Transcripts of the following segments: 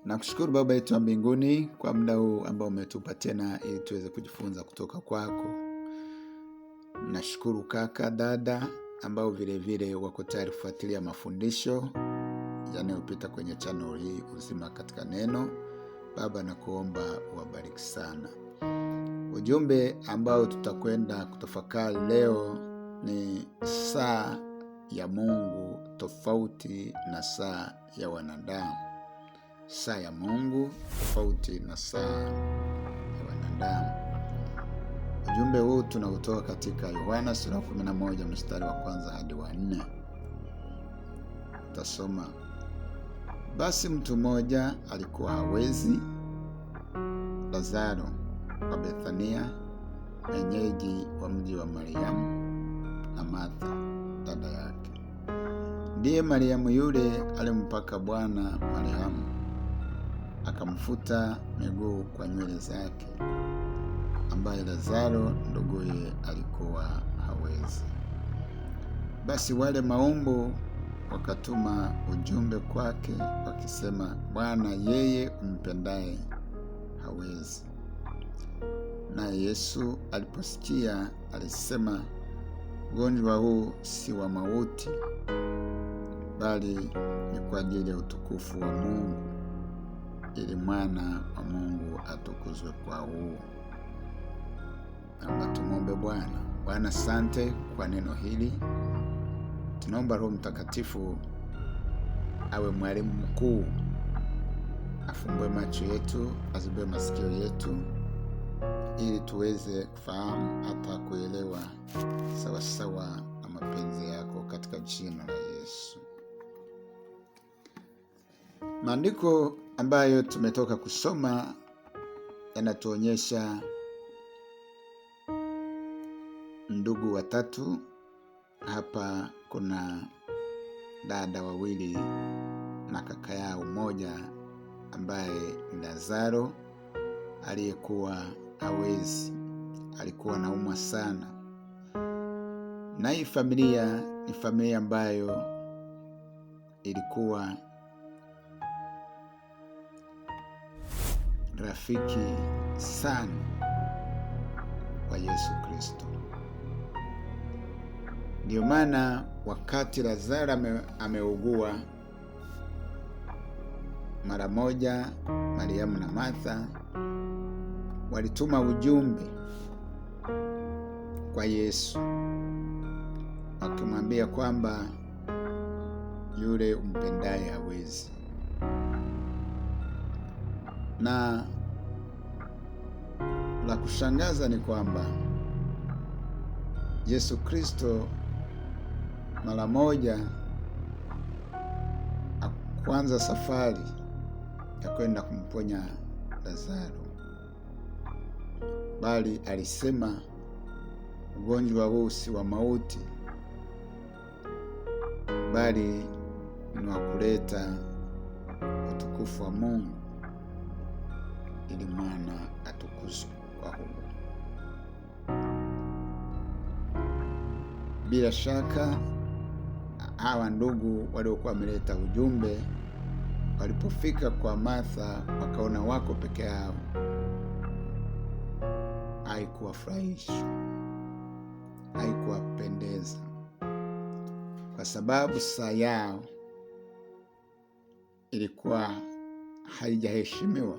Nakushukuru Baba yetu wa mbinguni kwa muda huu ambao umetupa tena ili tuweze kujifunza kutoka kwako. Nashukuru kaka, dada ambao vile vile wako tayari kufuatilia mafundisho yanayopita kwenye channel hii Uzima katika Neno. Baba, nakuomba uwabariki sana. Ujumbe ambao tutakwenda kutafakari leo ni saa ya Mungu tofauti na saa ya wanadamu. Saa ya Mungu tofauti na saa ya wanadamu. Ujumbe huu tunautoa katika Yohana sura 11 mstari wa 1 hadi wa 4. Tutasoma. Basi mtu mmoja alikuwa hawezi, Lazaro wa Bethania, mwenyeji wa mji wa Mariamu na Martha dada yake. Ndiye Mariamu yule alimpaka Bwana Mariamu, akamfuta miguu kwa nywele zake, ambaye Lazaro nduguye alikuwa hawezi. Basi wale maumbu wakatuma ujumbe kwake wakisema, Bwana, yeye umpendaye hawezi. Naye Yesu aliposikia alisema, ugonjwa huu si wa mauti, bali ni kwa ajili ya utukufu wa Mungu, ili mwana wa Mungu atukuzwe kwa huu. Naomba tumombe Bwana. Bwana, asante kwa neno hili. Tunaomba Roho Mtakatifu awe mwalimu mkuu, afumbue macho yetu, azibue masikio yetu, ili tuweze kufahamu hata kuelewa sawasawa na mapenzi yako, katika jina la Yesu. Maandiko ambayo tumetoka kusoma yanatuonyesha ndugu watatu. Hapa kuna dada wawili na kaka yao mmoja ambaye ni Lazaro aliyekuwa hawezi, alikuwa anaumwa sana. Na hii familia ni familia ambayo ilikuwa rafiki sana wa Yesu Kristo. Ndio maana wakati Lazaro ameugua, mara moja Mariamu na Martha walituma ujumbe kwa Yesu wakimwambia kwamba yule umpendaye hawezi. Na la kushangaza ni kwamba Yesu Kristo mara moja akuanza safari ya kwenda kumponya Lazaro, bali alisema ugonjwa huu si wa mauti, bali ni wa kuleta utukufu wa Mungu, ili mwana atukuzwe kwa huu. Bila shaka hawa ndugu waliokuwa wameleta ujumbe walipofika kwa Martha wakaona wako peke yao, haikuwafurahisha, haikuwapendeza, kwa sababu saa yao ilikuwa haijaheshimiwa.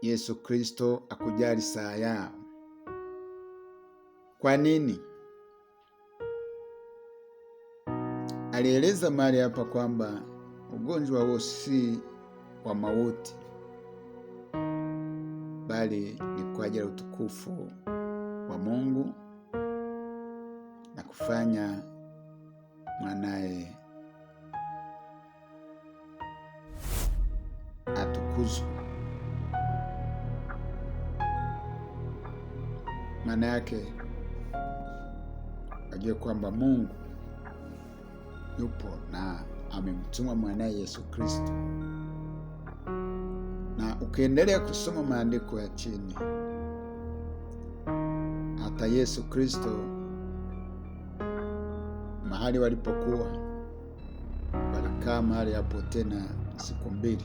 Yesu Kristo akujali saa yao. Kwa nini? Alieleza mahali hapa kwamba ugonjwa huo si wa mauti, bali ni kwa ajili ya utukufu wa Mungu na kufanya mwanaye atukuzwe. Maana yake ajue kwamba Mungu yupo na amemtuma mwanaye Yesu Kristo. Na ukiendelea kusoma maandiko ya chini, hata Yesu Kristo mahali walipokuwa wakakaa mahali hapo tena siku 2,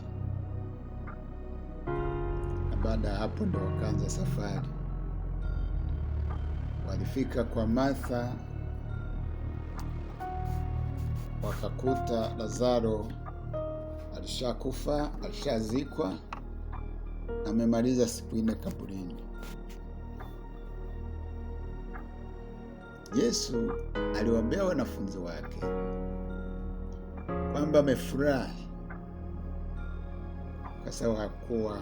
na baada ya hapo ndo wakaanza safari. Walifika kwa Martha, wakakuta Lazaro alishakufa, alishazikwa, amemaliza siku 4 kaburini. Yesu aliwaambia wanafunzi wake kwamba amefurahi kwa sababu hakuwa,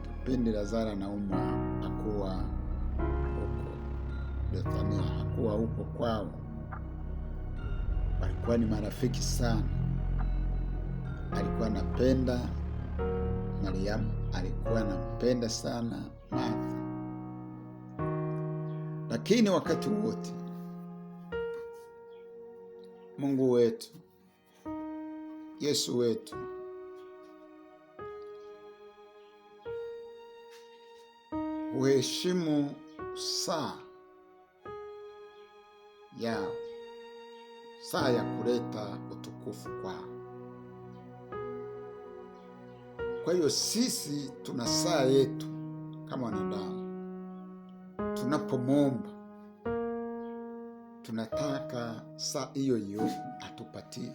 kipindi Lazaro anaumwa, hakuwa huko Bethania, hakuwa huko kwao. Walikuwa ni marafiki sana. Alikuwa anapenda Mariamu, alikuwa anampenda sana Martha. Lakini wakati wote Mungu wetu, Yesu wetu, uheshimu saa yao, saa ya kuleta utukufu kwao. Kwa hiyo sisi tuna saa yetu kama wanadamu. Tunapomwomba tunataka saa hiyo hiyo atupatie,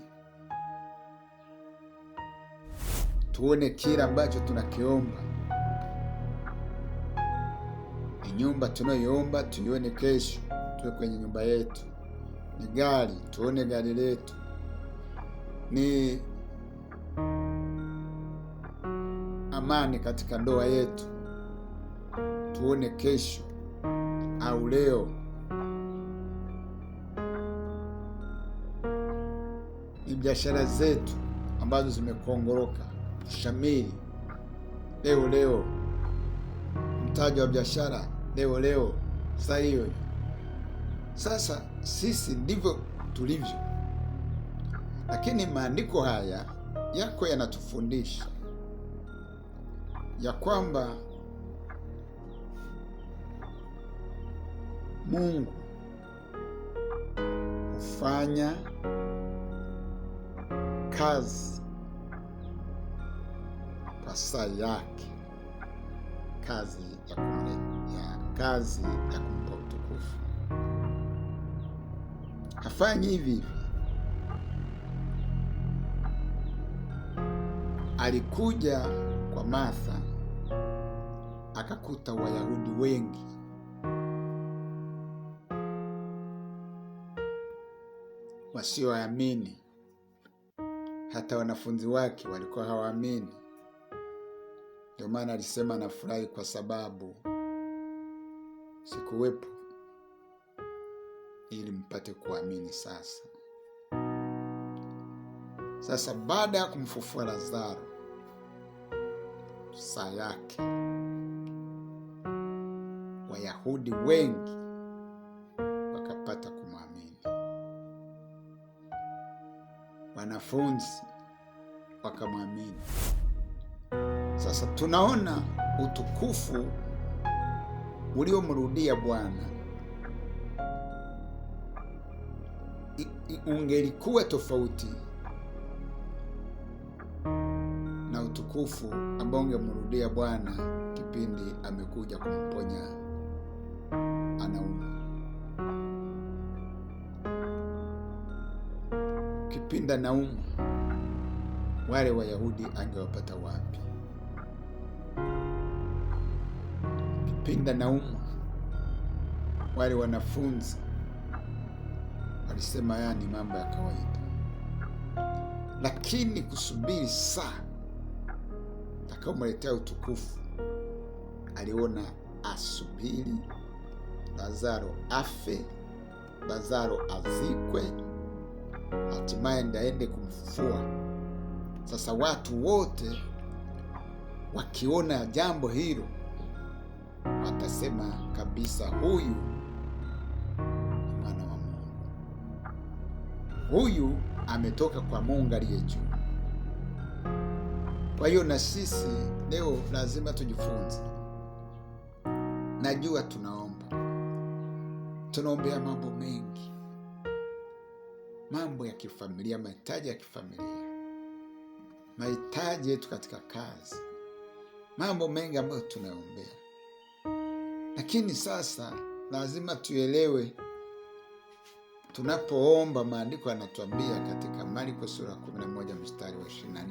tuone kile ambacho tunakiomba. Ni nyumba tunayoomba tuione kesho, tuwe kwenye nyumba yetu. Ni gari, tuone gari letu. Ni amani katika ndoa yetu, tuone kesho au leo. Ni biashara zetu ambazo zimekongoroka, shamiri leo, mtaji wa biashara leo, saa hiyo. Sasa sisi ndivyo tulivyo, lakini maandiko haya yako yanatufundisha ya kwamba Mungu hufanya kazi kwa saa yake, kazi ya kumpa utukufu. Hafanyi hivi. Alikuja kwa Martha akakuta Wayahudi wengi wasioamini. Hata wanafunzi wake walikuwa hawaamini. Ndio maana alisema nafurahi kwa sababu sikuwepo, ili mpate kuamini sasa. Sasa baada ya kumfufua Lazaro, saa yake, Wayahudi wengi wakapata kumwamini. Wanafunzi wakamwamini. Sasa tunaona utukufu uliomrudia Bwana. Ungelikuwa tofauti na utukufu ambao ungemrudia Bwana kipindi amekuja kumponya anaumwa. Kipindi anaumwa, wale Wayahudi angewapata wapi? Kipindi anaumwa, wale wanafunzi walisema haya ni mambo ya kawaida. Lakini kusubiri saa akamletea utukufu, aliona asubiri Lazaro afe, Lazaro azikwe, hatimaye ndaende kumfufua. Sasa watu wote wakiona jambo hilo watasema kabisa, huyu ni mwana wa Mungu, huyu ametoka kwa Mungu aliye juu. Kwa hiyo na sisi leo lazima tujifunze. Najua tunaombea mambo mengi, mambo ya kifamilia, mahitaji ya kifamilia. mahitaji yetu katika kazi, mambo mengi ambayo tunaombea. Lakini sasa lazima tuelewe, tunapoomba, maandiko yanatuambia katika Marko sura 11 mstari wa 24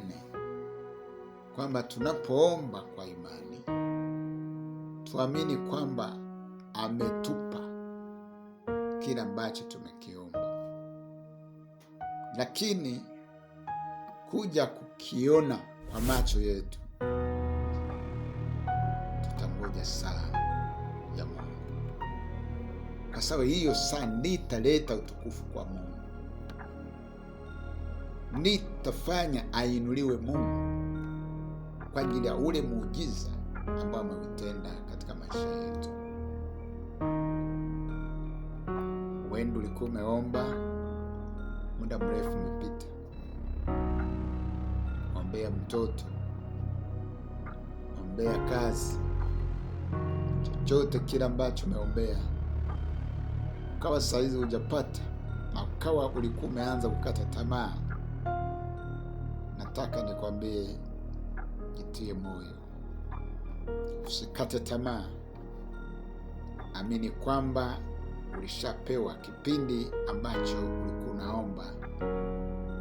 kwamba tunapoomba kwa imani, tuamini kwamba ametupa kile ambacho tumekiomba. Lakini kuja kukiona kwa macho yetu, tutangoja saa ya Mungu, kwa sababu hiyo saa nitaleta utukufu kwa Mungu, nitafanya ainuliwe Mungu kwa ajili ya ule muujiza ambao ameutenda katika maisha yetu. Wewe ulikuwa umeomba muda mrefu umepita, ombea mtoto, ombea kazi, chochote kile ambacho umeombea, ukawa saizi hujapata na ukawa ulikuwa umeanza kukata tamaa, nataka nikwambie, jitie moyo, usikate tamaa. Amini kwamba ulishapewa kipindi ambacho ulikuwa unaomba,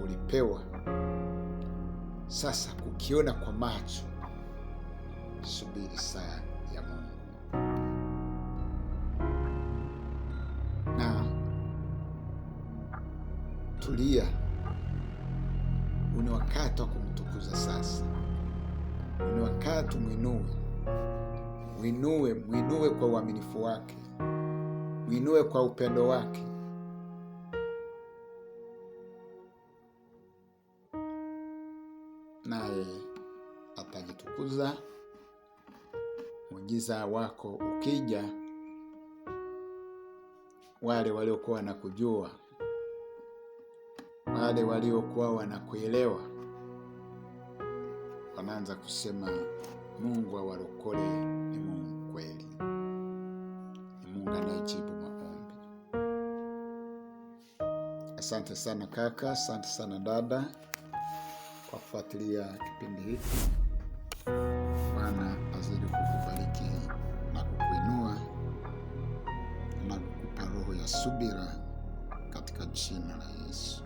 ulipewa. Sasa kukiona kwa macho, subiri saa ya Mungu. Na tulia, ni wakati wa kumtukuza sasa. Ni wakati mwinue kwa uaminifu wake, mwinue kwa upendo wake. Naye atajitukuza. Muujiza wako ukija, wale waliokuwa wanakujua, wale waliokuwa wanakuelewa, wanaanza kusema Mungu wa walokole ni Mungu kweli, ni Mungu anayejibu maombi. Asante sana kaka, asante sana dada kwa kufuatilia kipindi hiki. Bwana azidi kukubariki na kukuinua na kukupa roho ya subira katika jina la Yesu.